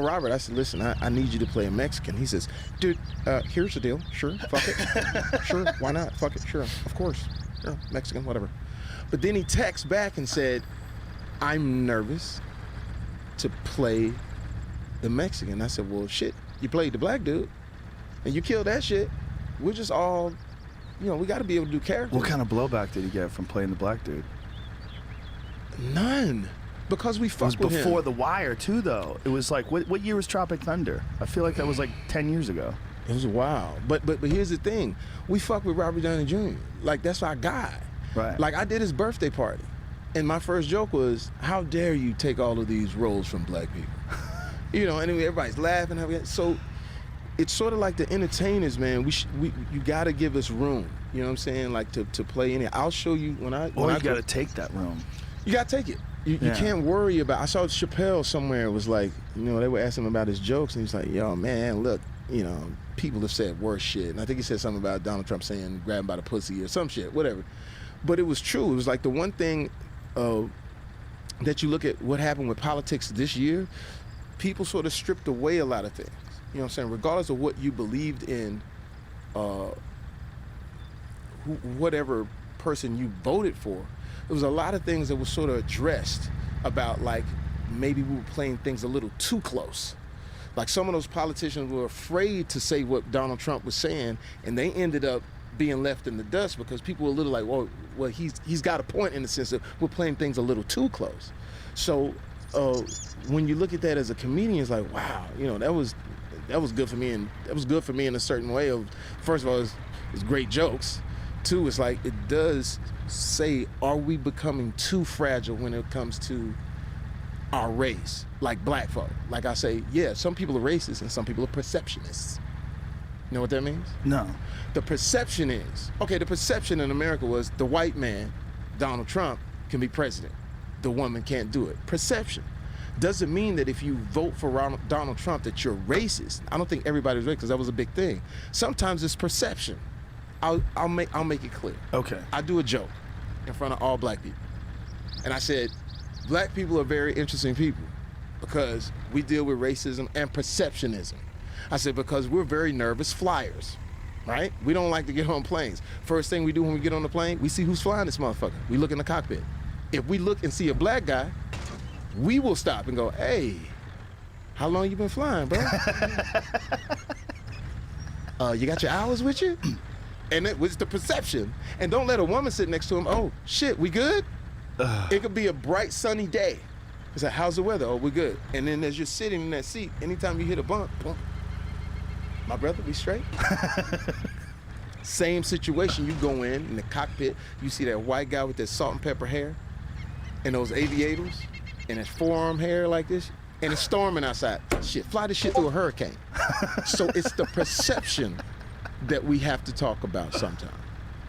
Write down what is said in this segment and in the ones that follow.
Robert, I said, listen, I need you to play a Mexican. He says, dude, here's the deal. Sure, fuck it. Sure, why not? Fuck it, sure, of course. Sure, Mexican, whatever. But then he texts back and said, I'm nervous to play the Mexican. I said, well, shit, you played the black dude, and you killed that shit. We're just all, we got to be able to do characters. What kind of blowback did he get from playing the black dude? None. Because we fucked with him. It was before The Wire, too, though. It was like, what year was Tropic Thunder? I feel like that was like 10 years ago. It was wild. But here's the thing. We fucked with Robert Downey Jr. Like, that's our guy. Right. Like, I did his birthday party. And my first joke was, how dare you take all of these roles from black people? Anyway, everybody's laughing. So it's sort of like the entertainers, man. You got to give us room. You know what I'm saying? Like, to play in it. I'll show you when I you got to take that room. You got to take it. You can't worry about. I saw Chappelle somewhere. It was like, they were asking him about his jokes, and he's like, yo, man, look, people have said worse shit. And I think he said something about Donald Trump saying grab him by the pussy or some shit, whatever. But it was true. It was like the one thing that you look at what happened with politics this year, people sort of stripped away a lot of things. You know what I'm saying? Regardless of what you believed in, whatever person you voted for, there was a lot of things that were sort of addressed about, like, maybe we were playing things a little too close. Like, some of those politicians were afraid to say what Donald Trump was saying, and they ended up being left in the dust because people were a little like, well, he's got a point in the sense that we're playing things a little too close. So when you look at that as a comedian, it's like, wow, that was good for me, and that was good for me in a certain way. Of, first of all, it's great jokes. Two, it's like it does say, are we becoming too fragile when it comes to our race, like black folk? Like I say, yeah, some people are racist and some people are perceptionists. You know what that means? No. The perception is, the perception in America was the white man, Donald Trump, can be president. The woman can't do it. Perception. Doesn't mean that if you vote for Donald Trump that you're racist. I don't think everybody's racist, because that was a big thing. Sometimes it's perception. I'll make it clear. Okay. I do a joke in front of all black people. And I said, black people are very interesting people because we deal with racism and perceptionism. I said, because we're very nervous flyers, right? We don't like to get on planes. First thing we do when we get on the plane, we see who's flying this motherfucker. We look in the cockpit. If we look and see a black guy, we will stop and go, hey, how long you been flying, bro? You got your hours with you? And it was the perception. And don't let a woman sit next to him, oh, shit, we good? It could be a bright, sunny day. It's like, how's the weather? Oh, we're good. And then as you're sitting in that seat, anytime you hit a bump, boom, my brother, we straight? Same situation, you go in the cockpit, you see that white guy with that salt and pepper hair and those aviators and his forearm hair like this, and it's storming outside. Shit, fly this shit through a hurricane. So it's the perception that we have to talk about sometimes.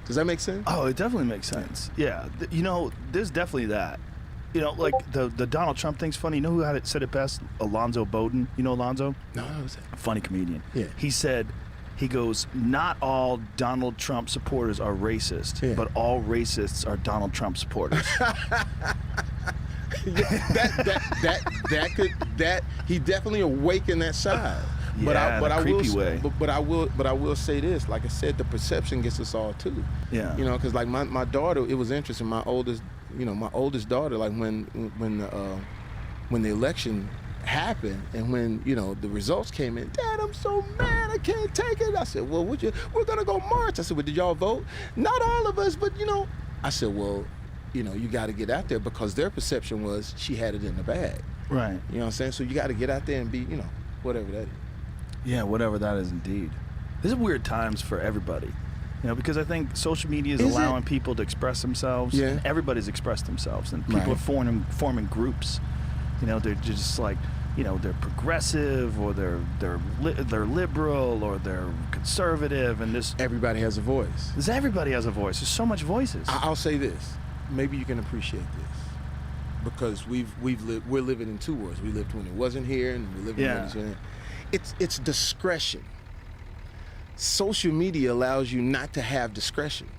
Does that make sense? Oh, it definitely makes sense. Yeah, there's definitely that. Like the Donald Trump thing's funny. You know who said it best? Alonzo Bowden. You know Alonzo? No, who's that? Funny comedian. Yeah. He goes, not all Donald Trump supporters are racist, but all racists are Donald Trump supporters. He definitely awakened that side. But I will say this. Like I said, the perception gets us all too. Yeah. Because like my daughter, it was interesting. My oldest daughter, like when the election happened and when the results came in, Dad, I'm so mad, I can't take it. I said, well, we're gonna go march. I said, well, did y'all vote? Not all of us, but I said, well, you got to get out there, because their perception was she had it in the bag. Right. You know what I'm saying? So you got to get out there and be, whatever that is. Yeah, whatever that is indeed. This is weird times for everybody. Because I think social media is allowing people to express themselves. Yeah. And everybody's expressed themselves, and people are forming groups. They're just like, they're progressive, or they're liberal, or they're conservative, and this. Everybody has a voice. Everybody has a voice. There's so much voices. I'll say this. Maybe you can appreciate this, because we're living in two worlds. We lived when it wasn't here, and we live when it was here. It's discretion. Social media allows you not to have discretion.